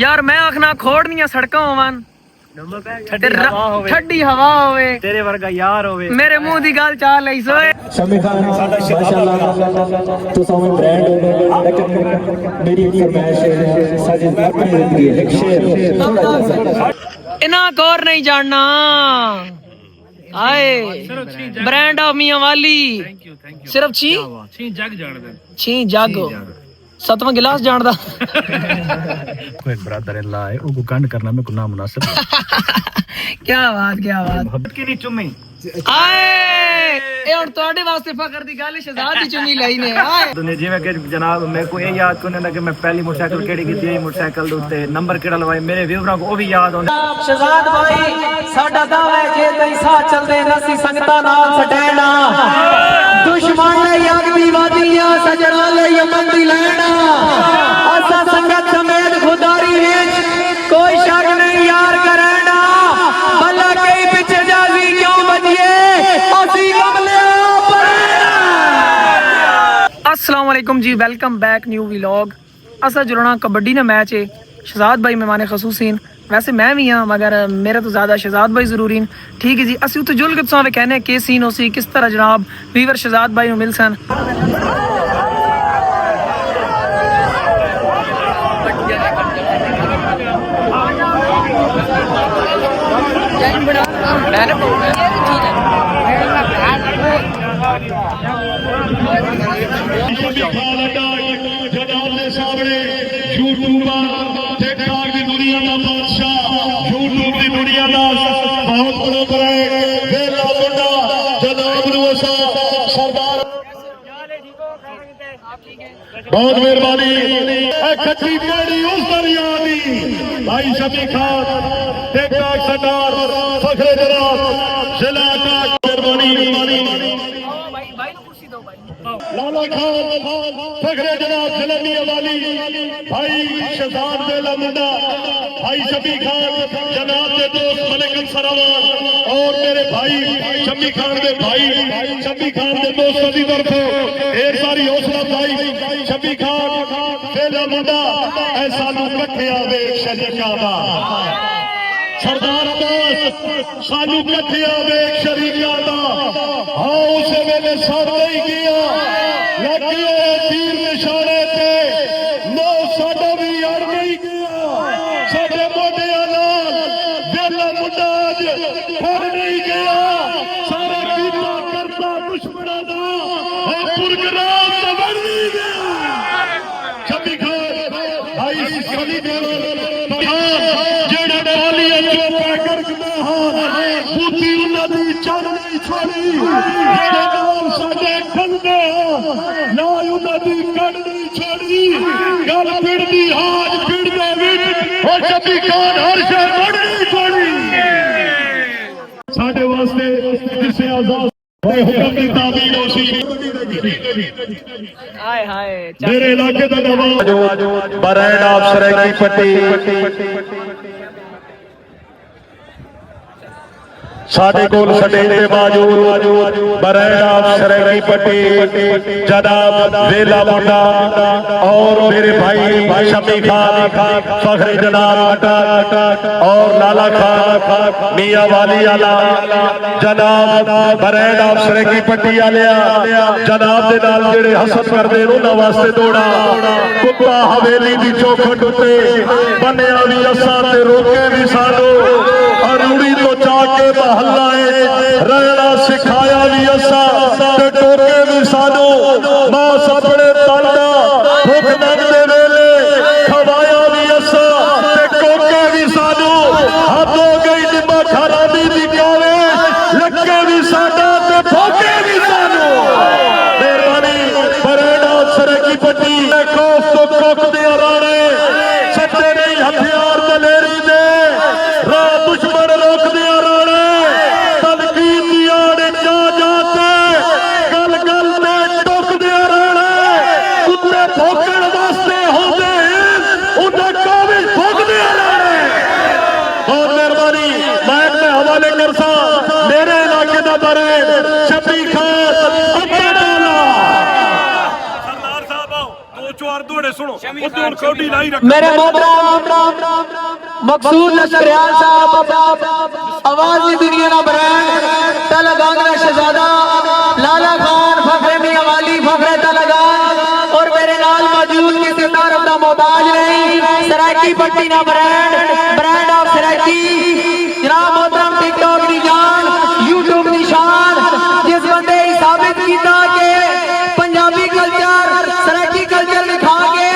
यार मैं आखना खोड़नियां सड़कां होवन ठंडी हवा होवे तेरे वर्गा यार होवे मेरे मुंह दी गल चाल लई सोए शमी खान माशाल्लाह तो सामने ब्रांड हो लेकिन मेरी फरमाइश है साजिद अपनी जिंदगी एक शेर थोड़ा सा इना गौर नहीं जानना आए ब्रांड ऑफ मियां वाली सिर्फ छी जग जान दे छी जग सतवां गिलास जानदा कोई ब्रदर इन ला है ओ गंड करना में को ना मुनासिब क्या बात की नहीं चुम्मी आए ए हुन ਤੁਹਾਡੇ ਵਾਸਤੇ ਫਖਰ ਦੀ ਗੱਲ ਸ਼ਹਜ਼ਾਦ ਦੀ ਚੁੰਨੀ ਲਈ ਨੇ ਆਏ दुनिया जिवें कि जनाब मैं को ये याद कोने ना कि मैं पहली मोटरसाइकिल केड़ी कीती है मोटरसाइकिल दे उत्ते नंबर केड़ा लवाए मेरे व्यूअरां को ओ भी याद होंदा ਸ਼ਹਜ਼ਾਦ ਭਾਈ ਸਾਡਾ ਦਾਵਾ ਹੈ ਜੇ ਤਈ ਸਾਥ ਚੱਲਦੇ ਨਸੀ ਸੰਗਤਾਂ ਨਾਲ ਸਟੈਣਾ ਦੁਸ਼ਮਣ ਲਈ ਅੱਗ ਦੀ ਵਾਦੀਆਂ ਸਜਣਾ ਲਈ ਅਮਨ ਦੀ ਲੈਣਾ ਅਸਾਂ ਸੰਗਤ ਸਮੇਤ ਖੁਦਾਰੀ ਵਿੱਚ ਕੋਈ ਸ਼ੱਕ ਨਹੀਂ ਯਾਰ ਕਰਨਾ ਬੱਲਾ ਕਈ ਪਿੱਛੇ ਜਾਜ਼ੀ ਕਿਉਂ ਬਜੀਏ ਅਸੀਂ ਕਮਲਿਆ अस्सलाम वालेकुम जी वेलकम बैक न्यू व्लॉग असा जुड़ना कबड्डी ना मैच है शहजाद भाई मेहमान खसूसीन वैसे मैं भी हाँ मगर मेरा तो ज़्यादा शहजाद भाई ज़रूरी ठीक है जी असं उत्थे जुल के तुसां कहने कि सीन हो सी किस तरह जनाब वीवर शहजाद भाई मिल सन बहुत मेहरबानी कच्ची पेड़ी उस दरिया दी भाई शमी खान टेकटाक सरदार फखरे जनाब जिला मेहरबानी लाला खान फखरे जनाब जलनी वाली भाई शहजाद बेला मुंडा भाई शमी खान जनाब के दोस्त मलिक सरावान और मेरे भाई शमी खान के भाई शमी खान के दोस्तों की तरफ ढेर सारी हौसला अफजाई शमी खान बेला मुंडा ऐसा कट्ठिया वेख शरीका दा सरदार अब्बास सानू कट्ठिया वेख शरीका दा हाँ उस वेले सब नहीं किया लगे तीर निशाने ते नो साडा भी यार नहीं गया साडे मोढियां नाल बेला मुंडा अज फड़ नहीं गया सारा कीता करता दुश्मनां दा है पुरगराम ते बन नहीं गया शमी खान भाई शमी खान जेड़ा बालियां चो पैकर करदा हां बूती उन्हां दी चढ़ नहीं छोड़ी जेड़े नाल साडे खंदे ना उन्हां दी कड़ नहीं छोड़ी गल पिड़दी हाज पिड़दे विच ओ शमी खान हर शे कड़ नहीं छोड़ी साडे वास्ते जिसे आजाद हुक्म दी तामील होसी हाय हाय मेरे इलाके दा नवाज ब्रांड ऑफ सरायकी पट्टी साडे कोल सटेज ते मौजूद ब्रांड ऑफ सरायकी पट्टी जनाब वेला मुंडा और मेरे भाई शमी खान फखरे जनाब और लाला खान मियां वाली आला जनाब ब्रांड ऑफ सरायकी पट्टी आलिया जनाब दे नाल जेड़े हसद करदे उन्हां वास्ते दौड़ा कुत्ता हवेली दी चौखट उत्ते बन्निया भी असां ते रोके भी साडो अरूड़ी तो जाके महल्ला रहना सिखाया भी असा ते टोके भी सानू मां सपने तंदा भुख मंगदे वेले खवाया भी असा ते टोके भी सानू हद हो गई निम्मा खराबी दी कावे लगे भी साडा ते भोगे भी सानू मेहरबानी बरेड़ा सरायकी पट्टी खौफ तो कोकदे राणे सत्ते नहीं हथियार दलेरी दे राह दुश्मन रोकदे राणे मेरे इलाके का बरेड शमी खान सरदार साहब दो चार बड़े सुनो उद्दे हुन कौडी लाई रख मेरे मोहतरम मकसूद लश्करियाल साहब आवाज की दुनिया का ब्रांड तलगांग शहजादा लाला खान फखरे मियां वाली फखरे तलगांग और मेरे नाल मौजूद किसी तारफ का मोहताज नहीं सरायकी पट्टी ना ब्रांड ऑफ सरायकी जनाब मोहतरम टिकटॉक की जान यूट्यूब की शान जिस बंदे साबित किया कि पंजाबी कल्चर सरायकी कल्चर दिखा के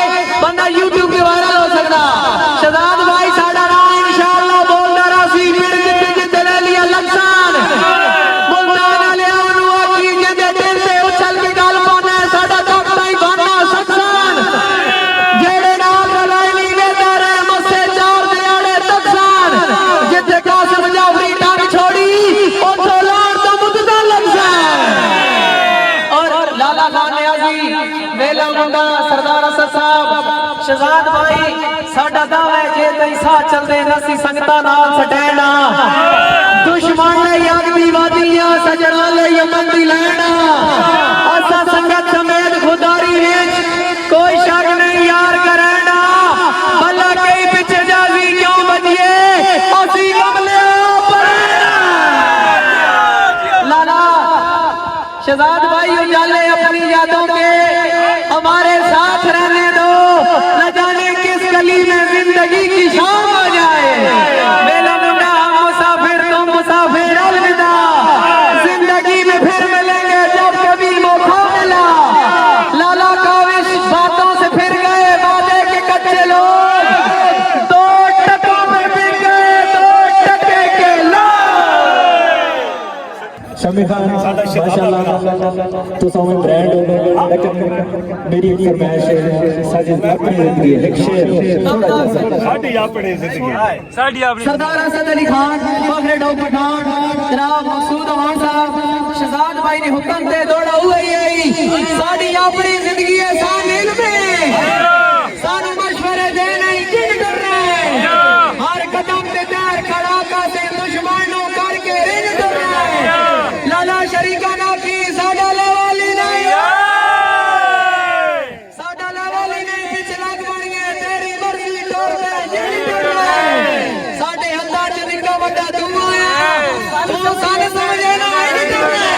बंदा यूट्यूब पे वायरल हो सकता शहजाद भाई साडा नाम इंशाअल्लाह बोलदा रासी मिल जिते जिते ले लिया लक्षण मुल्तान वाले ओनु आखी जिंदे दिल से उछल के गल पाना साडा तख्ता ही बनना सक्सन जेड़े नाल रलाइनी वेदा रे मसे चार दिहाड़े तक्सन जिते कासिम जाफरी टंग छोड़ी ओथों लाण तो मुद्दा लक्षण और लाला खान नियाजी वेला मुंडा सरदार असद साहब शहजाद भाई साडा दावा है जे तई साह चलदे नसी संगतां नाल सटैना दुश्मन ने याद दी वादियां सजना ले यमन दी लैना असा संगत समेत खुदारी विच कोई शक नहीं यार करैना भला कई पिछे जावी क्यों बजिए असी कमले लाला शहजाद भाई उजाले अपनी यादों के हमारे साथ रहने दो न जाने किस गली में जिंदगी की शाम हो जाए मेरा मुंडा हम मुसाफिर तुम मुसाफिर अलविदा जिंदगी में फिर मिलेंगे जब कभी मौका मिला लाला काविश बातों से फिर गए वादे के कच्चे लोग दो टकों में बिक गए दो टके के लोग शमी खान माशाल्लाह तो सामने ब्रांड हो लेकिन मेरी एक फरमाइश है साजिद अपनी जिंदगी है एक शेर साडी अपनी जिंदगी सरदार असद अली खान फखरे डॉ पठान जनाब मकसूद अमान साहब शहजाद भाई ने हुक्म दे दौड़ा हुआ ही आई साडी अपनी जिंदगी है सानिल में सानू मशवरे देने किन कर रहे हर कदम पे पैर खड़ा करते दुश्मनों करके रिन कर रहे लाला शरीका ना की साडा लेवाली नहीं साडा लेवाली नहीं पिछला बन गए तेरी मर्जी तोड़ दे जिन कर रहे साडे हत्था च निक्का वड्डा तू आया तू सारे समझे ना नहीं कर रहे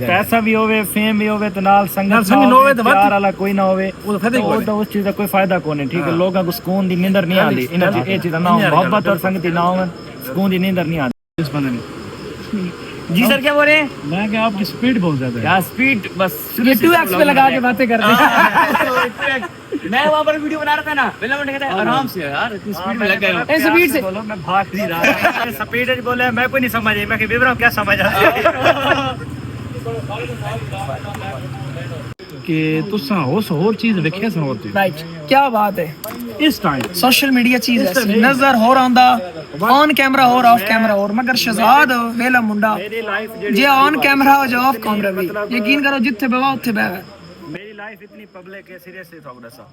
पैसा भी होवे फेम भी होवे तो नाल संगत ना होवे तो प्यार वाला कोई ना होवे वो तो उस चीज का कोई फायदा कोने ठीक है लोगों को सुकून दी नींदर नहीं आती इन्हां दी ए चीज ना मोहब्बत और संगति ना हो सुकून दी नींदर नहीं आती इस बंदे ने जी सर क्या बोल रहे हैं मैं क्या आपकी स्पीड बहुत ज्यादा है यार स्पीड बस ये 2x पे लगा के बातें करते हैं मैं वहां पर वीडियो बना रहा था ना पहले मैंने कहता आराम से यार इतनी स्पीड में लग गए हो स्पीड से बोलो मैं भाग नहीं रहा स्पीड से बोले मैं कोई नहीं समझ मैं कि विवरण क्या समझ आता कि तुसा होर चीज वेखिया सुनोती राइट क्या बात है इस टाइम सोशल मीडिया चीज ऐसी नजर हो रहा ऑन कैमरा और ऑफ कैमरा और मगर शहजाद वेला मुंडा जे ऑन कैमरा हो जो ऑफ कैमरा भी यकीन करो जिथे बवा उथे बह मेरी लाइफ इतनी पब्लिक है सीरियसली थोड़ा सा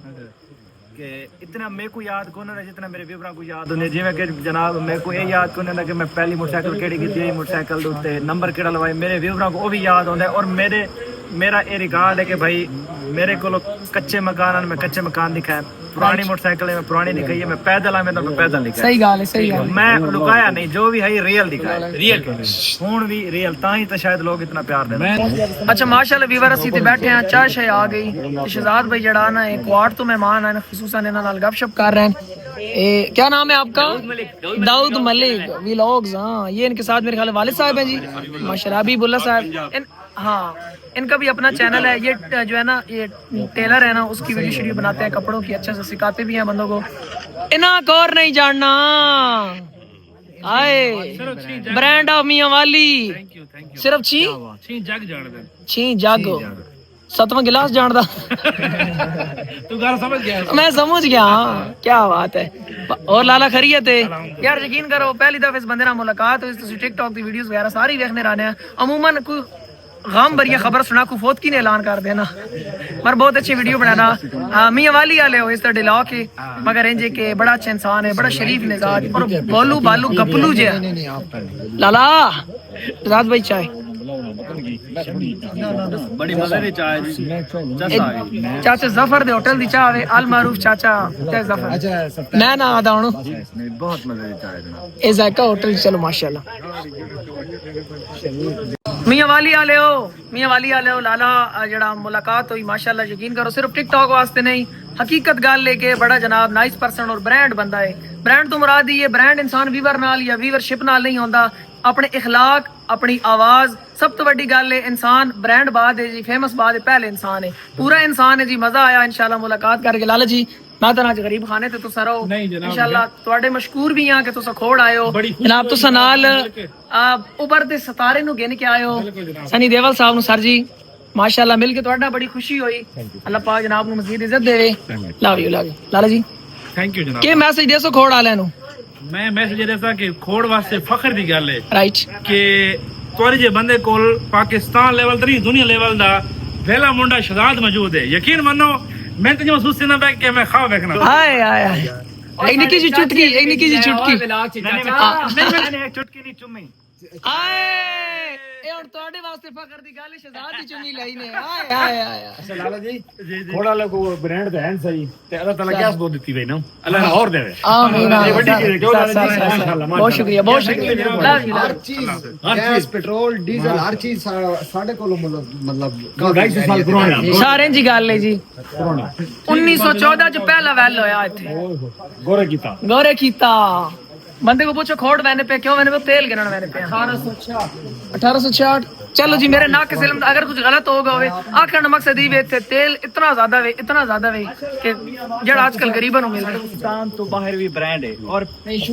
कि इतना मेरे को याद कौन है जितना मेरे व्यूअर को याद होने जिवें कि जनाब मेरे को ये याद कौन है कि मैं पहली मोटरसाइकिल केड़ी कीती है मोटरसाइकिल दे उत्ते नंबर केड़ा लवाए मेरे व्यूअर को वो भी याद होंदा है और मेरा ये रिकॉर्ड है कि भाई मेरे को कच्चे मकान मैं कच्चे मकान दिखाए पुरानी मोटरसाइकिल में पुरानी दिखाई है मैं पैदल आ मैं तो पैदल दिखाया सही गाल है सही गाल मैं लुकाया नहीं जो भी है रियल दिखाया रियल हूं भी रियल ताही तो शायद लोग इतना प्यार देते अच्छा माशाल्लाह व्यूअर ਅਸੀਂ ਤੇ ਬੈਠੇ ਆ ਚਾਹ ਸ਼ੇ ਆ गई शहजाद भाई जड़ा ना एक क्वार्ट तो मेहमान है खुसूसन इन्हां नाल गपशप कर रहे हैं क्या नाम है आपका दाऊद मलिक व्लॉग्स हाँ ये इनके साथ मेरे ख्याल वालिद साहब हैं जी माशाल्लाह हबीबुल्लाह साहब हाँ इनका भी अपना चैनल है ये जो है ना ये टेलर है ना उसकी वीडियो शेडियो बनाते हैं कपड़ों की अच्छे से सिखाते भी हैं बंदों को इना और नहीं जानना आए ब्रांड ऑफ मियां वाली सिर्फ छी जग जान दे छी जग 7वां गिलास जानदा तू गल समझ गया मैं समझ गया क्या बात है और लाला खरीयत है यार यकीन करो पहली दफा इस बंदे नाल मुलाकात हुई तुसी टिकटॉक दी वीडियोस वगैरह सारी देखने रहने अमूमन कोई गम भरी खबर सुना को फौत की ने ऐलान कर देना पर बहुत अच्छी वीडियो बनाना मियां वाली वाले हो इस तरह डिला के मगर इंजे के बड़ा अच्छा इंसान है बड़ा शरीफ मिजाज और बोलू बालू गपलू जे लाला रात भाई चाय बड़ी मजे की चाय जी जस आ गई चाचा जफर दे होटल दी चाह वे अल मारूफ चाचा ते जफर अच्छा मैं ना आदा हूं नहीं बहुत मजे की चाय जनाब ए जायका होटल चलो माशाल्लाह मियां वाली आले हो लाला जड़ा मुलाकात हुई माशाल्लाह यकीन करो सिर्फ टिकटॉक वास्ते नहीं हकीकत गाल लेके बड़ा जनाब नाइस पर्सन और ब्रांड बंदा है ब्रांड तो मुराद ये ब्रांड इंसान व्यूवर नाल या व्यूवरशिप नाल नहीं होंदा अपने इखलाक अपनी आवाज सब तो बड़ी गल है इंसान ब्रांड बाद है जी फेमस बाद है पहले इंसान है पूरा इंसान है जी मजा आया इंशाल्लाह मुलाकात करके लाला जी मैं तो आज गरीब खाने ते तुसा रहो इंशाल्लाह तुहाडे मशकूर भी हां कि तुसा खोड़ आए हो जनाब तुसा नाल उभरदे सितारे नु गिन के आए हो सनी देवल साहब नु सर जी माशाल्लाह मिल के तुहाडा बड़ी खुशी हुई अल्लाह पाक जनाब नु मजीद इज्जत देवे love you Lala ji thank you जनाब के मैसेज देसो खोड़ वाले नु मैं मैसेज देसा कि खोड़ वास्ते फखर दी गल है राइट कि तुहारे जे बंदे कोल पाकिस्तान लेवल तरी दुनिया लेवल दा वेला मुंडा शहजाद मौजूद है यकीन मनो मैं तो महसूस ना बैठ के मैं ख्वाब देखना हाय हाय हाय एक निकी जी चुटकी नहीं चुटकी नहीं चुम्मी आए ए और ਤੁਹਾਡੇ ਵਾਸਤੇ ਫਖਰ ਦੀ ਗੱਲ ਸ਼ਹਜ਼ਾਦ ਦੀ ਚੁੰਨੀ ਲਈ ਨੇ ਆਏ ਆਏ ਆਏ ਅੱਛਾ ਲਾਲਾ ਜੀ ਥੋੜਾ ਲੱਗੋ ਬ੍ਰਾਂਡ ਦਾ ਹੈ ਸਹੀ ਤੇ ਅੱਲਾਹ ਤਾਲਾ ਕਿਆਸ ਬਹੁਤ ਦਿੱਤੀ ਵੇ ਨਾ ਅੱਲਾਹ ਨੇ ਹੋਰ ਦੇਵੇ ਆਮੀਨ ਇਹ ਵੱਡੀ ਚੀਜ਼ ਹੈ ਕਿਉਂ ਲਾਲਾ ਜੀ ਮਾਸ਼ਾਅੱਲਾ ਬਹੁਤ ਸ਼ੁਕਰੀਆ ਲਵ ਯੂ हर चीज गैस पेट्रोल डीजल हर चीज साढ़े को मतलब 250 ਸਾਲ ਪੁਰਾਣਾ ਸਾਰਿਆਂ ਦੀ ਗੱਲ ਹੈ ਜੀ 1914 ਚ ਪਹਿਲਾ ਵੈਲ ਹੋਇਆ ਇੱਥੇ ਗੋਰੇ ਕੀਤਾ ਗੌਰੇ ਕੀਤਾ बंदे को पूछो खोड़ मैंने पे क्यों मैंने पे तेल गिनना मैंने पे 1866 चलो जी मेरे नाक के सिलम अगर कुछ गलत होगा होवे आखिर मकसद ही थे तेल इतना ज्यादा वे कि जड़ा आजकल गरीबन को मिल रहा है पाकिस्तान तो बाहर भी ब्रांड है और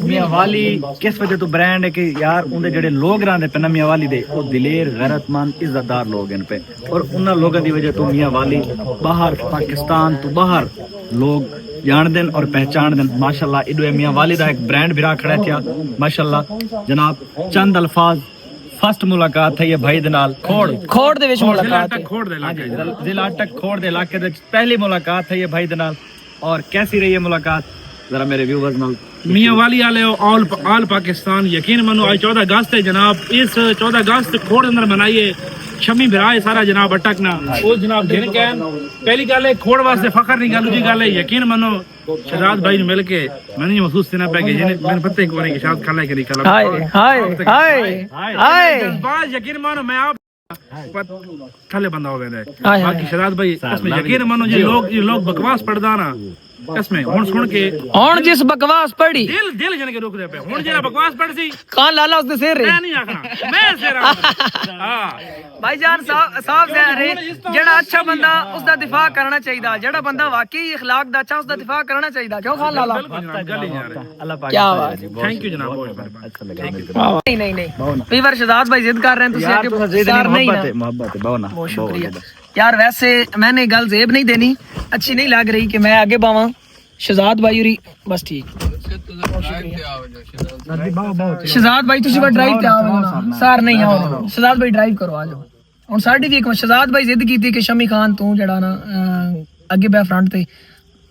मियां वाली किस वजह तो ब्रांड है कि यार उनके जेडे लोग रहंदे पे ना मियां वाली दे वो दिलेर गैरतमंद इज्जतदार लोग हैं पे और उन्हां लोगों की वजह तो मियां वाली बाहर पाकिस्तान तो बाहर लोग जान देन और पहचान देन माशाल्लाह इडो मियां वाली दा एक ब्रांड बिरा खड़ा था माशाल्लाह जनाब चंद अल्फाज फर्स्ट मुलाकात है ये भाई दे नाल खोड़ दे विच मुलाकात है खोड़ दे इलाके जिला अटक खोड़ दे इलाके दे पहली मुलाकात है ये भाई दे नाल और कैसी रही है मुलाकात जरा मेरे व्यूअर्स नाल मियां वाली आले ऑल पाकिस्तान यकीन मनो आज 14 अगस्त है जनाब इस 14 अगस्त खोड़ अंदर मनाइए शमी बिराए सारा जनाब अटकना वो जनाब गिन के पहली गल है खोड़ वास्ते फखर नहीं गल दूसरी गल है यकीन मनो शहजाद भाई ने मिल के मैंने महसूस करना पै गया मैंने पता ही कोनी कि शायद खला के निकला हाय हाय हाय हाय बात यकीन मानो मैं आप थले बंदा हो गया हाय, बाकी शहजाद भाई इसमें यकीन मानो ये लोग बकवास पढ़दा ना इसमें हुन सुन के हुन जिस बकवास पढ़ी दिल जन के रुक दे पे हुन जेड़ा बकवास पढ़ सी कान लाला उसदे सिर मैं नहीं आखना मैं सिर हां भाईजान साहब कह रहे जेड़ा अच्छा बंदा उसदा दिफा करना चाहिए जेड़ा बंदा वाकई इखलाक दा अच्छा उसदा दिफा करना चाहिए क्यों खान लाला गल ही यार अल्लाह पाक क्या बात थैंक यू जनाब बहुत मेहरबानी नहीं नहीं नहीं वीवर शहजाद भाई जिद कर रहे हैं यार तो जिद नहीं नहीं मोहब्बत है बहुत ना बहुत शुक्रिया यार वैसे मैंने गल जेब नहीं देनी अच्छी नहीं लग रही कि मैं आगे बावा शहजाद भाई उरी बस ठीक शहजाद भाई तुसी ड्राइव पे आओ सर नहीं आओ शहजाद भाई ड्राइव करो आ जाओ ਹੁਣ ਸਾਡੀ ਵੀ ਇੱਕ ਸ਼ਹਜ਼ਾਦ ਭਾਈ ਜ਼ਿੱਦ ਕੀਤੀ ਕਿ ਸ਼ਮੀ ਖਾਨ ਤੂੰ ਜਿਹੜਾ ਨਾ ਅੱਗੇ ਬੈ ਫਰੰਟ ਤੇ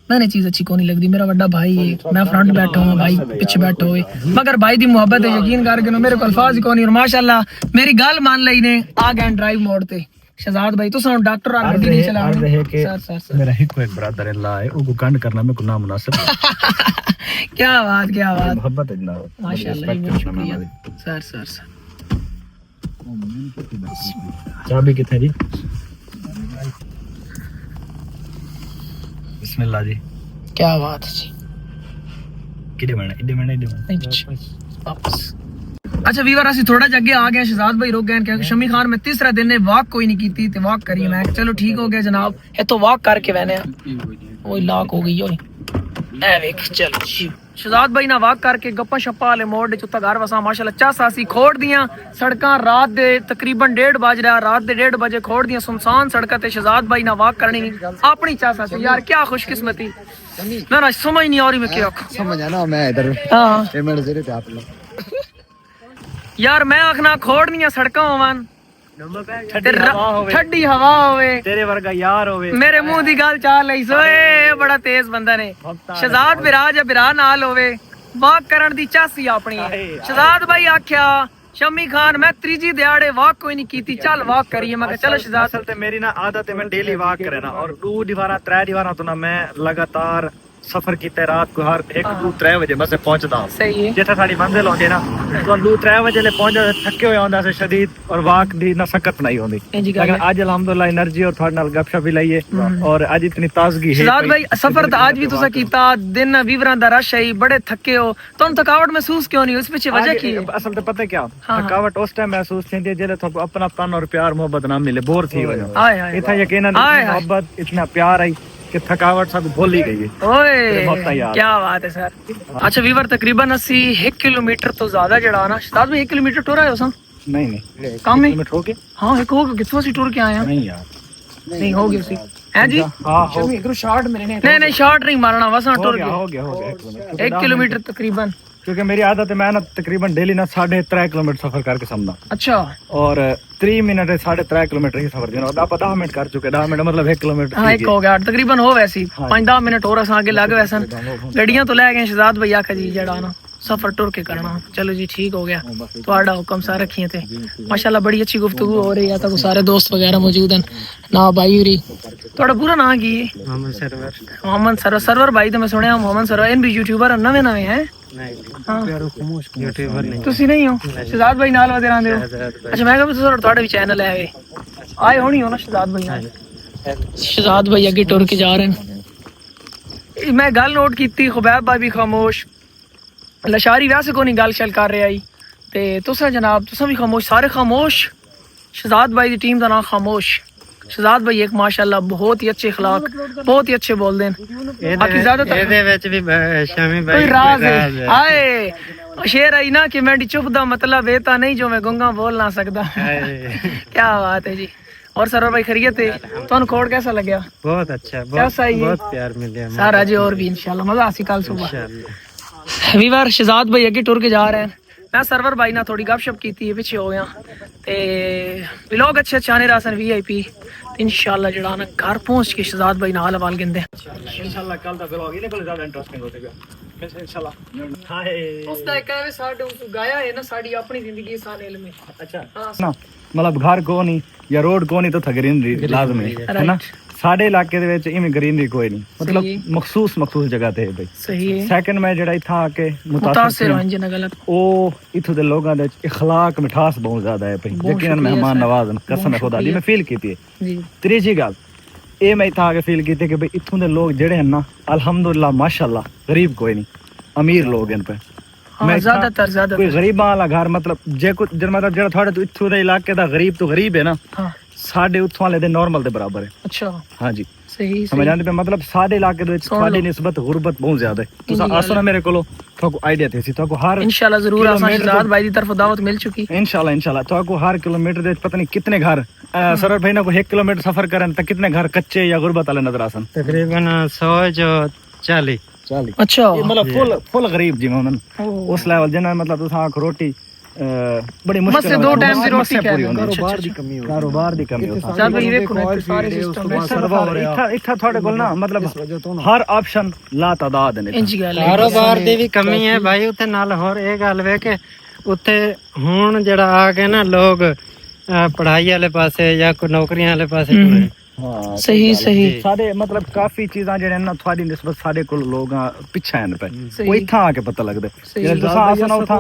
मैंने चीज अच्छी को नहीं लगती मेरा बड़ा भाई है मैं फ्रंट बैठा हूँ भाई पीछे बैठा हुए मगर भाई दी मोहब्बत है यकीन करके मेरे को अल्फाज ही को नहीं और माशाल्लाह मेरी गल मान लई ने आ गए ड्राइव मोड ते शहजाद भाई तुसा डॉक्टर आ गड्डी नहीं चला सर मेरा एक ब्रदर इन लॉ है वो कांड करना मेरे को ना मुनासिब क्या बात मोहब्बत है जनाब माशाल्लाह बहुत शुक्रिया सर सर चाबी कितने जी बिस्मिल्लाह जी क्या बात है जी इधे मैंने वापस अच्छा वीवर ਅਸੀਂ ਥੋੜਾ ਜਿਹਾ ਅੱਗੇ ਆ ਗਏ ਸ਼ਹਜ਼ਾਦ ਭਾਈ ਰੁਕ ਗਏ ਕਿਉਂਕਿ ਸ਼ਮੀ ਖਾਨ ਮੈਂ ਤੀਸਰਾ ਦਿਨ ਨੇ ਵਾਕ ਕੋਈ ਨਹੀਂ ਕੀਤੀ ਤੇ ਵਾਕ ਕਰੀ ਮੈਂ ਚਲੋ ਠੀਕ ਹੋ ਗਿਆ ਜਨਾਬ ਇੱਥੋਂ ਵਾਕ ਕਰਕੇ ਵੈਨੇ ਉਹ ਲਾਕ ਹੋ ਗਈ ਓਏ ਐ ਵੇਖ ਚਲੋ ਸ਼ਹਜ਼ਾਦ ਭਾਈ ਨਾਲ ਵਾਕ ਕਰਕੇ ਗੱਪਾਂ ਛੱਪਾਂ ਵਾਲੇ ਮੋੜ ਦੇ ਚੁੱਤਾ ਘਰ ਵਸਾ ਮਾਸ਼ਾਅੱਲਾ ਚਾਸਾ ਸੀ ਖੋੜ ਦੀਆਂ ਸੜਕਾਂ ਰਾਤ ਦੇ ਤਕਰੀਬਨ 1:30 ਵਜ ਰਿਹਾ ਰਾਤ ਦੇ 1:30 ਵਜੇ ਖੋੜ ਦੀਆਂ ਸੁਨਸਾਨ ਸੜਕਾਂ ਤੇ ਸ਼ਹਜ਼ਾਦ ਭਾਈ ਨਾਲ ਵਾਕ ਕਰਨੀ ਆਪਣੀ ਚਾਸਾ ਸੀ यार क्या खुशकिस्मती मैं ना समझ नहीं आ रही मैं क्या समझ आना मैं इधर हां ये मेरे जेरे पे आप लोग यार मैं आखना खोड़नियां सड़कां होवन ठंडी हवा होवे तेरे वर्गा यार होवे मेरे मुंह दी गल चाल लई सोए बड़ा तेज बंदा ने शहजाद बिराज बिरा नाल होवे वाक करन दी चासी अपनी शहजाद भाई आख्या शमी खान मैं त्रीजी दिहाड़े वॉक कोई नहीं की, चल वॉक करिए। मैं चलो शहजाद असल ते मेरी ना आदत है मैं डेली वॉक करे ना, और 2 दीवारा 3 दीवारा तो ना मैं लगातार सफर कीते रात को हर 1-2-3 वजे बस पहुंचदा। सही है। जिथे साडी मंजिल होंदी ना तो 2-3 वजे ले पहुंच जाते, थके हुए होंदा से शदीद, और वॉक दी ना सकत नहीं होंदी। लेकिन आज अल्हम्दुलिल्लाह एनर्जी और थोड़े नाल गपशप भी लईए, और आज इतनी ताजगी है। शहजाद भाई सफर तो आज भी तुसा कीता, दिन वीवरां दा रश है, बड़े थके हो, तुम थकावट महसूस क्यों नहीं? उस पीछे वजह की है? असल ते पता क्या थकावट उस टाइम महसूस थी जेले तो अपना तन और प्यार मोहब्बत ना मिले, बोर थी वजह इतना यकीनन मोहब्बत इतना प्यार आई कि थकावट सब भूल ही गई है। ओए क्या बात है सर। अच्छा वीवर तकरीबन 1 किलोमीटर तो ज्यादा जड़ा ना शहजाद भाई 1 किलोमीटर टुर आए हो सन? नहीं कम है किलोमीटर हो गए। हाँ एक होगा कितने सी टुर के आए हैं? नहीं यार नहीं हो गया सी हैं जी। हाँ हो नहीं शॉर्ट नहीं मारना बस टुर गया, गया। हो गया हो गया 1 किलोमीटर तकरीबन। क्योंकि मेरी आदत है मैं ना तकरीबन डेली ना 3.5 किलोमीटर सफर करके समझा, अच्छा और 3 मिनट 3.5 किलोमीटर ही सफर देना, और आप 10 मिनट कर चुके, 10 मिनट मतलब 1 किलोमीटर। हाँ एक हो गया तकरीबन हो वैसी 5-10 मिनट और आगे लग वैसे गड्डियां तो ले गए शहजाद भैया का जी जड़ा ना सफर टुर के करना। चलो जी ठीक हो गया, ਤੁਹਾਡਾ हुक्म सारे रखिए थे। माशाल्लाह बड़ी अच्छी गुफ्तगू हो रही है, तो सारे दोस्त वगैरह मौजूद हैं ना भाई होरी। ਤੁਹਾਡਾ पूरा नाम की है? मोहम्मद सरवर। सरवर भाई तो मैं सुनया मोहम्मद सरवर इन भी यूट्यूबर नवे नवे हैं। ਤੁਸੀਂ ਨਹੀਂ ਹੋ ਸ਼ਹਜ਼ਾਦ ਭਾਈ ਨਾਲ ਵਦੇ ਰਹਿੰਦੇ ਹੋ? ਅੱਛਾ ਮੈਂ ਕਿਹਾ ਵੀ ਤੁਹਾਡਾ ਵੀ ਚੈਨਲ ਹੈ ਵੇ ਆਏ ਹੋਣੀ ਹੋ ਨਾ ਸ਼ਹਜ਼ਾਦ ਭਾਈ ਨਾਲ? ਸ਼ਹਜ਼ਾਦ ਭਾਈ ਅੱਗੇ ਟੁਰ ਕੇ ਜਾ ਰਹੇ ਨੇ। ਮੈਂ ਗੱਲ ਨੋਟ ਕੀਤੀ ਖੁਬੈਬ ਭਾਈ ਵੀ ਖਾਮੋਸ਼, लशारी वैसे को नहीं गल शल कर रहा ही, ते तुसा जनाब तुसा भी खामोश, सारे खामोश। शहजाद भाई की टीम का नाम खामोश। शहजाद भाई एक माशाल्लाह बहुत ही अच्छे अखलाक, बहुत ही अच्छे बोलते हैं। बाकी ज्यादातर कोई राज है आए शेर आई ना कि मैं चुप दा मतलब ये तो नहीं जो मैं गूंगा बोल ना सकता। क्या बात है जी। और सरवर भाई खैरियत है? तुहानू कोड कैसा लगा? बहुत अच्छा, कैसा ही बहुत प्यार मिले सारा जी, और भी इंशाल्लाह मजा आसी कल सुबह। वीवर शहजाद भाई अगे टुर के जा रहे हैं, मैं सरवर भाई ना थोड़ी गपशप की थी, पीछे हो गया ते व्लॉग अच्छे आने रहा सन VIP। इंशाल्लाह जड़ा ना घर पहुंच के शहजाद भाई नाल हवाल गिंदे इंशाल्लाह कल दा व्लॉग इने कोल ज्यादा इंटरेस्टिंग होगा इंशाल्लाह। हाय उसदा कहवे साडे उस गाया है ना साडी अपनी जिंदगी सान इल्म में। अच्छा ना मतलब घर को नहीं या रोड को नहीं तो ग्रीनरी लाजमी है ना। ਸਾਡੇ ਇਲਾਕੇ ਦੇ ਵਿੱਚ ਇਵੇਂ ਗ੍ਰੀਨਰੀ ਕੋਈ ਨਹੀਂ, ਮਤਲਬ ਮਖਸੂਸ ਜਗ੍ਹਾ ਤੇ ਹੈ ਬਈ। ਸਹੀ ਹੈ। ਸੈਕੰਡ ਮੈਂ ਜਿਹੜਾ ਇੱਥਾ ਆ ਕੇ ਮੁਤਾਸਿਰ ਹਾਂ ਜੀ ਨਾ ਗਲਤ, ਉਹ ਇਥੋਂ ਦੇ ਲੋਕਾਂ ਦੇ ਵਿੱਚ اخلاق ਮਿਠਾਸ ਬਹੁਤ ਜ਼ਿਆਦਾ ਹੈ ਬਈ, ਯਕੀਨਨ ਮਹਿਮਾਨ ਨਵਾਜ਼ਨ ਕਸਮ ਖੁਦਾ ਦੀ ਮੈਂ ਫੀਲ ਕੀਤੀ ਹੈ ਜੀ। ਤੀਜੀ ਗੱਲ ਇਹ ਮੈਂ ਇੱਥਾ ਆ ਕੇ ਫੀਲ ਕੀਤੀ ਕਿ ਬਈ ਇਥੋਂ ਦੇ ਲੋਕ ਜਿਹੜੇ ਹਨ ਨਾ ਅਲਹਮਦੁਲਿਲਾ ਮਾਸ਼ਾਅੱਲਾ ਗਰੀਬ ਕੋਈ ਨਹੀਂ, ਅਮੀਰ ਲੋਕ ਹਨ ਪਏ। ਮੈਂ ਜ਼ਿਆਦਾਤਰ ਕੋਈ ਗਰੀਬਾਂ ਵਾਲਾ ਘਰ ਮਤਲਬ ਜੇ ਕੋਈ ਮਤਲਬ ਜਿਹੜਾ ਤੁਹਾਡੇ ਤੋਂ ਇੱਥੋਂ ਦੇ ਇਲਾਕੇ ਦਾ ਗਰੀਬ ਤੋਂ ਗਰੀਬ ਹੈ ਨਾ ਸਾਡੇ ਉੱਥੋਂ ਵਾਲੇ ਦੇ ਨਾਰਮਲ ਦੇ ਬਰਾਬਰ ਹੈ। ਅੱਛਾ ਹਾਂਜੀ ਸਹੀ ਸਮਝ ਆਉਂਦੀ ਪਈ, ਮਤਲਬ ਸਾਡੇ ਇਲਾਕੇ ਦੇ ਵਿੱਚ ਤੁਹਾਡੀ ਨਿਸਬਤ ਗੁਰਬਤ ਬਹੁਤ ਜ਼ਿਆਦਾ ਹੈ। ਤੁਸੀਂ ਆਸਨਾ ਮੇਰੇ ਕੋਲੋਂ ਤੁਹਾਨੂੰ ਆਈਡੀਆ ਤੇ ਸੀ ਤੁਹਾਨੂੰ ਹਰ इंशाल्लाह जरूर आसान शहजाद भाई की तरफ दावत मिल चुकी इंशाल्लाह ਤੁਹਾਨੂੰ हर किलोमीटर ਦੇ ਪਤਾ ਨਹੀਂ ਕਿੰਨੇ ਘਰ सरवर भाई ना को 1 किलोमीटर सफर करन तो कितने घर कच्चे या गुरबत वाले नजर आसन? तकरीबन 140। अच्छा मतलब फुल गरीब जी में उस लेवल जिन्ना मतलब तुस आख रोटी बड़ी मुश्किल से 2 टाइम की रोटी पूरी होंदी, कारोबार दी कमी होती चल भाई देखो ना सारे सिस्टम में सर्वर इत्था थोड़े कोल ना मतलब हर ऑप्शन ला तादाद ने। इंज गल है कारोबार दी भी कमी है भाई उत्थे, नाल होर ਇਹ ਗੱਲ ਵੇ ਕਿ ਉੱਥੇ ਹੁਣ ਜਿਹੜਾ ਆ ਕੇ ਨਾ ਲੋਕ ਪੜ੍ਹਾਈ ਵਾਲੇ ਪਾਸੇ ਜਾਂ ਕੋਈ ਨੌਕਰੀਆਂ ਵਾਲੇ ਪਾਸੇ ਟੁਰੇ। हाँ सही सारे मतलब काफी चीज़ां जेहड़े ना थोड़ी निस्बत साडे कोल लोग पिछे हैं पे वो इत्थां आके पता लगदे। जे तुसां आसना उठां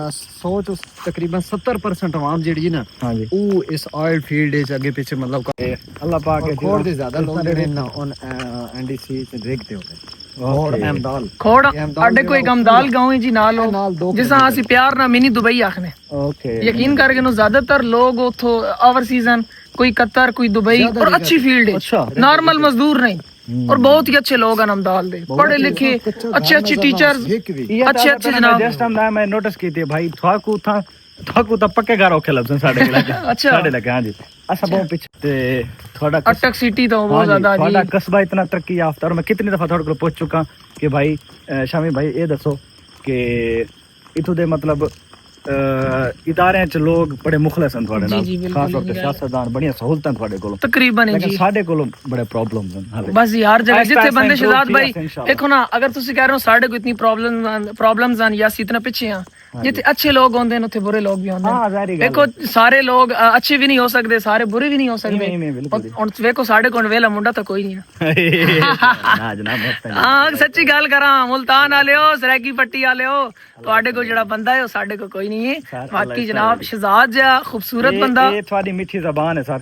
100 तो तकरीबन 70% आवाम जेड़ी ना हां जी वो इस ऑयल फील्ड इच आगे पीछे मतलब अल्लाह पाक के खोड़ दे ज्यादा लोग जेड़े ना ऑन NDC से देखते होंगे और अहमदाल खोड़ अड्डे कोई गमदाल गांव है जी नाल जिसा ਅਸੀਂ ਪਿਆਰ ਨਾਲ ਮਿਨੀ ਦੁਬਈ ਆਖਨੇ। ओके यकीन करके नो ज्यादातर लोग उथो ओवरसीजन कोई कतर कोई दुबई और अच्छी फील्ड है, नॉर्मल मजदूर नहीं और बहुत ही अच्छे लोग हैं अमदाल दे, पढ़े लिखे अच्छे टीचर्स अच्छे जनाब। जस्ट मैं नोटिस की थी भाई थाकू तो पक्के घर औखे लबसन साडे इलाके अच्छा साडे लगे। हां जी अच्छा बहुत पीछे ते थोड़ा अटक सिटी तो बहुत ज्यादा जी थोड़ा कस्बा इतना तरक्की याफ्ता, और मैं कितनी दफा थोड़े को पूछ चुका कि भाई शामी भाई ये दसो कि इथों दे मतलब ਇਦਾਰਿਆਂ ਚ ਲੋਕ ਬੜੇ ਮੁਖਲਸ ਹਨ ਤੁਹਾਡੇ ਨਾਲ, ਜੀ, ਬਿਲਕੁਲ, ਖਾਸ ਤੌਰ ਤੇ ਸਿਆਸਤਦਾਨ, ਬੜੀਆਂ ਸਹੂਲਤਾਂ ਤੁਹਾਡੇ ਕੋਲ, ਤਕਰੀਬਨ ਲੇਕਿਨ ਜੀ ਸਾਡੇ ਕੋਲ ਬੜੇ ਪ੍ਰੋਬਲਮਸ ਹਨ ਹਾਲੇ। बस यार जगह आहिस्ता जिथे आहिस्ता बंदे improve शहजाद किया भाई से इंशाल्लाह। देखो ना, अगर तुसी कह रहे हो साढ़े को इतनी प्रॉब्लम्स हैं या इतना पीछे हैं, जिथे अच्छे लोग होंगे उथे बुरे लोग भी होंगे। हाँ, ज़ाहिर गल देखो सारे लोग अच्छे भी नहीं हो सकते, सारे बुरे भी नहीं हो सकते। नहीं, बिल्कुल ही। और देखो साढ़े कोल वेला मुंडा तो कोई नहीं है। ना जनाब, हाँ सच्ची गल करा, मुल्तान वाले हो, सरैकी पट्टी वाले हो, ਤੁਹਾਡੇ ਕੋਲ ਜਿਹੜਾ ਬੰਦਾ ਹੈ ਉਹ ਸਾਡੇ ਕੋਲ ਕੋਈ ਨਹੀਂ ਹੈ। ਬਾਕੀ ਜਨਾਬ ਸ਼ਹਜ਼ਾਦ ਜਿਹਾ ਖੂਬਸੂਰਤ ਬੰਦਾ, ਇਹ ਤੁਹਾਡੀ ਮਿੱਠੀ ਜ਼ਬਾਨ ਹੈ ਸਰ।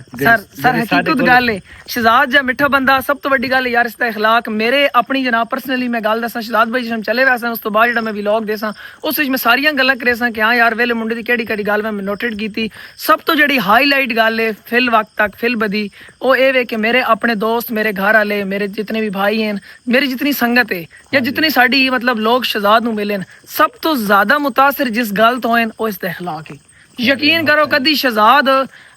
ਸਰ ਹਕੀਕਤ ਗੱਲ ਹੈ, ਸ਼ਹਜ਼ਾਦ ਜਿਹਾ ਮਿੱਠਾ ਬੰਦਾ, ਸਭ ਤੋਂ ਵੱਡੀ ਗੱਲ ਯਾਰ ਇਸ ਦਾ اخلاق। ਮੇਰੇ ਆਪਣੀ ਜਨਾਬ ਪਰਸਨਲੀ ਮੈਂ ਗੱਲ ਦੱਸਾਂ, ਸ਼ਹਜ਼ਾਦ ਭਾਈ ਜਦੋਂ ਚਲੇ ਵੈਸੇ ਉਸ ਤੋਂ ਬਾਅਦ ਜਿਹੜਾ ਮੈਂ ਵਲੌਗ ਦੇਸਾਂ ਉਸ ਵਿੱਚ ਮੈਂ ਸਾਰੀਆਂ ਗੱਲਾਂ ਕਰੇ ਸਾਂ ਕਿ ਹਾਂ ਯਾਰ ਵੇਲੇ ਮੁੰਡੇ ਦੀ ਕਿਹੜੀ ਕਿਹੜੀ ਗੱਲ ਮੈਂ ਨੋਟਿਡ ਕੀਤੀ। ਸਭ ਤੋਂ ਜਿਹੜੀ ਹਾਈਲਾਈਟ ਗੱਲ ਹੈ ਫਿਲ ਵਕਤ ਤੱਕ ਫਿਲ ਬਦੀ, ਉਹ ਇਹ ਵੇ ਕਿ ਮੇਰੇ ਆਪਣੇ ਦੋਸਤ, ਮੇਰੇ ਘਰ ਵਾਲੇ, ਮੇਰੇ ਜਿतने भी भाई हैं, मेरी जितनी संगत है या जितनी साड़ी मतलब लोग शहजाद नूं मिले, सब तो ज्यादा मुतासिर जिस गल तो हैं वो इसदा अखलाक है। यकीन करो कदी शहजाद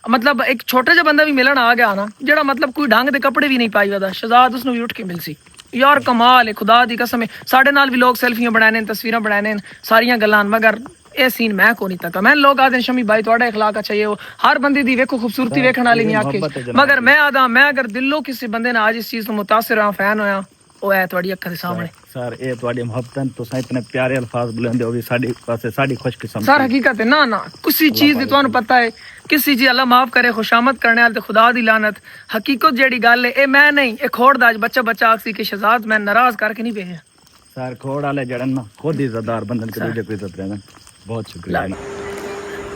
मतलब एक छोटा जिहा बंदा भी मिलन आ गया ना, जेड़ा मतलब कोई ढंग दे कपड़े भी नहीं पाई वदा, शहजाद उसनूं भी उठ के मिलसी। यार कमाल है, खुदा दी कसम है। साडे नाल भी लोग सेल्फियां बनाने, तस्वीरां बनाने, सारियां गल्लां, मगर ਇਹ ਸੀਨ ਮੈਂ ਕੋ ਨਹੀਂ ਤੱਕਾ। मैं लोग आदे शमी भाई ਤੁਹਾਡਾ اخلاق अच्छा है, हर बंदे दी वेखो खूबसूरती वेखण वाली नहीं आके, मगर मैं आदा मैं अगर दिलों किसी बंदे ने आज इस चीज ਤੋਂ मुतासिर हां, फैन होया, ਉਹ ਹੈ ਤੁਹਾਡੀ ਅੱਖਾਂ ਦੇ ਸਾਹਮਣੇ। ਸਰ ਇਹ ਤੁਹਾਡੀ ਮੁਹੱਬਤਾਂ, ਤੁਸੀਂ ਇਤਨੇ ਪਿਆਰੇ ਅਲਫਾਜ਼ ਬੁਲਾਉਂਦੇ ਹੋ ਵੀ ਸਾਡੀ ਪਾਸੇ ਸਾਡੀ ਖੁਸ਼ਕਿਸਮਤੀ। ਸਰ ਹਕੀਕਤ ਹੈ ਨਾ ਨਾ ਕਿਸੇ ਚੀਜ਼ ਦੀ ਤੁਹਾਨੂੰ ਪਤਾ ਹੈ, ਕਿਸੇ ਜੀ ਅੱਲਾ ਮਾਫ करे खुशामद करने वाले ते खुदा दी लानत। हकीकत जेड़ी गल है, ए मैं नहीं, ए खोड़ दा बच्चा बच्चा आखसी कि शहजाद मैं नाराज करके नहीं भेजा। सर खोड़ वाले जड़न ना खुद इज्जतदार बंदन के दूजे को इज्जत रहना। बहुत शुक्रिया।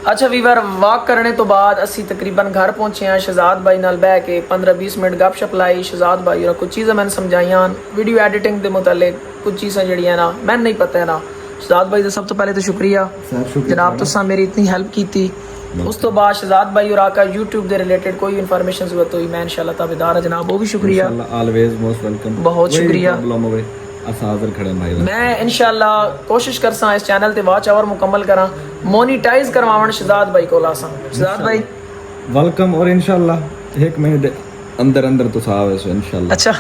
अच्छा वीवर, वाक करने तो बाद असी तकरीबन घर पहुंचे हैं। शहजाद भाई नाल बह के 15-20 मिनट गपशप लाई। शहजाद भाई और कुछ चीज़ें मैंने समझाइयां वीडियो एडिटिंग के मुतालिक, कुछ चीज़ें जड़ियां ना मैंने नहीं पता है ना। शहजाद भाई का सब तो पहले तो शुक्रिया जनाब, तुसा मेरी इतनी हेल्प की थी। उस तो बाद शहजाद भाई और आका यूट्यूब के रिलेटेड कोई इन्फॉर्मेशन जरूरत हुई, मैं इंशाल्लाह ताबेदार है जनाब, वो भी शुक्रिया, ऑलवेज मोस्ट वेलकम, बहुत शुक्रिया। मैं इंशाल्लाह कोशिश करसा इस चैनल ते वॉच आवर मुकम्मल करा, मोनीटाइज करवावन शहजाद भाई को लासा। शहजाद भाई वेलकम, और इंशाल्लाह 1 महीने दे अंदर अंदर तो साहब है इंशाल्लाह। अच्छा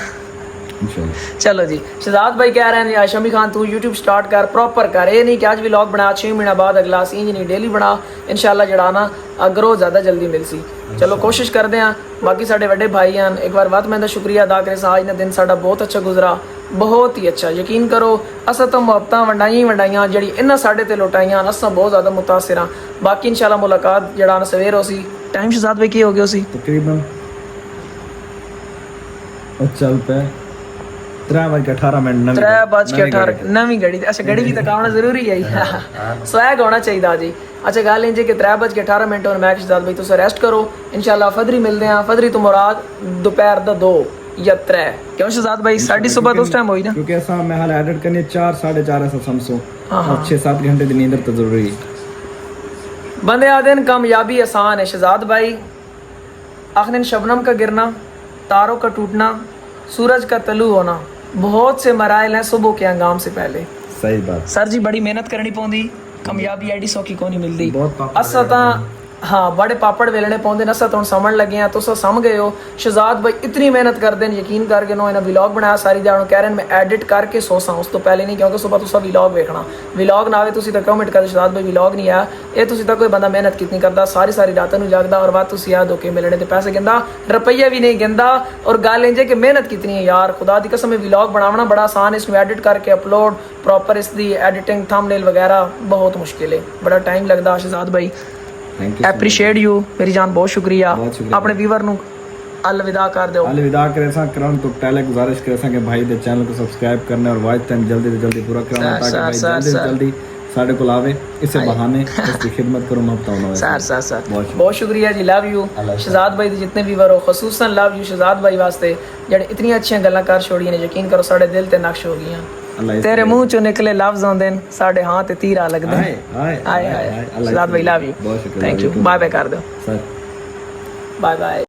इंशाल्लाह चलो जी, शहजाद भाई कह रहे हैं शमी खान तू यूट्यूब स्टार्ट कर, प्रॉपर कर, ये नहीं कि आज व्लॉग बना 6 महीने बाद अगला, इंज नहीं, डेली बना इंशाल्लाह, जड़ा ना ग्रो ज़्यादा जल्दी मिलसी। चलो कोशिश करते हैं। बाकी साढ़े बड़े भाई हैं, एक बार बात मैं शुक्रिया अदा करे, आज का दिन साडा बहुत अच्छा गुजरा, बहुत ही अच्छा। यकीन करो असा तो मुहब्बतां वंडाइयां जड़ी इन्हां साडे ते लुटाइयां, असा बहुत ज़्यादा मुतासिर हाँ। बाकी इंशाल्लाह मुलाकात जड़ा ना सवेर हो सी। टाइम शहजाद भाई की हो गया सी तकरीबन चल पे 3:18 3:18 नवी घड़ी। अच्छा घड़ी भी तक आना जरूरी है, स्वैग होना चाहिए जी। अच्छा गल इंज कि 3:18 और मैं शहजाद भाई तुम रेस्ट करो, इंशाल्लाह फदरी मिलते हैं। फदरी तो मुराद दोपहर दा 2 या 3, क्यों शहजाद भाई साड़ी सुबह तो उस टाइम हुई ना, क्योंकि ऐसा मैं हाल एडिट करनी 4-4:30 ऐसा समझो, 6-7 घंटे की नींद तो जरूरी है। बंदे आते हैं कामयाबी आसान है शहजाद भाई, आखिर शबनम का गिरना, तारों का टूटना, सूरज का तलू होना, बहुत से मराइल हैं सुबह के अंगाम से पहले। सही बात सर जी, बड़ी मेहनत करनी पौंदी, कामयाबी एडी सौखी को नहीं मिलती। असा तां हाँ बड़े पापड़ वेलने पाउंदे, असा तो समझ लगे हैं, तुस समझ गए हो। शहजाद भाई इतनी मेहनत करते हैं, यकीन करके नो इन्हें व्लॉग बनाया सारी दिहाड़ी, कह रहे हैं मैं एडिट करके सोसा उस तो पहले नहीं, क्योंकि सुबह तुसा व्लॉग वेखना, व्लॉग ना आवे तुसी तो कमेंट कर शहजाद भाई व्लॉग नहीं आया, ये तुसी तो कोई बंदा मेहनत कितनी करता, सारी रात नूं जागदा, और बात तुसी याद होके मिलने ते पैसे गिंदा, रुपया भी नहीं गिंदा। और गल इंज कि मेहनत कितनी है यार, खुदा दी कसम व्लॉग बनाना बड़ा आसान है, इसमें एडिट करके अपलोड, प्रॉपर इसकी एडिटिंग, थंबनेल वगैरह बहुत मुश्किल है, बड़ा टाइम लगता। शहजाद भाई एप्रीशिएट यू, मेरी जान बहुत शुक्रिया। अपने व्यूअर नु अलविदा कर दो। अलविदा करे सा करन तो पहले गुजारिश करे सा कि भाई दे चैनल को सब्सक्राइब करना और वॉच टाइम जल्दी से जल्दी पूरा करना, ताकि भाई जल्दी से जल्दी साडे को आवे, इसे बहाने इसकी खिदमत करो, मैं बताऊंगा सर बहुत शुक्रिया जी, लव यू। शहजाद भाई जितने व्यूअर हो खसूसन लव यू शहजाद भाई वास्ते, जेडे इतनी अच्छी गल्लां कर छोड़ियां ने, यकीन करो साडे दिल ते नक्श हो गईयां। तेरे मुंह चो निकले लफ्ज आंदे न, साडे हाथ ते तीर आ लगदे न। हाय शहजाद भाई love you, thank you, bye bye कर दो, बाय बाय।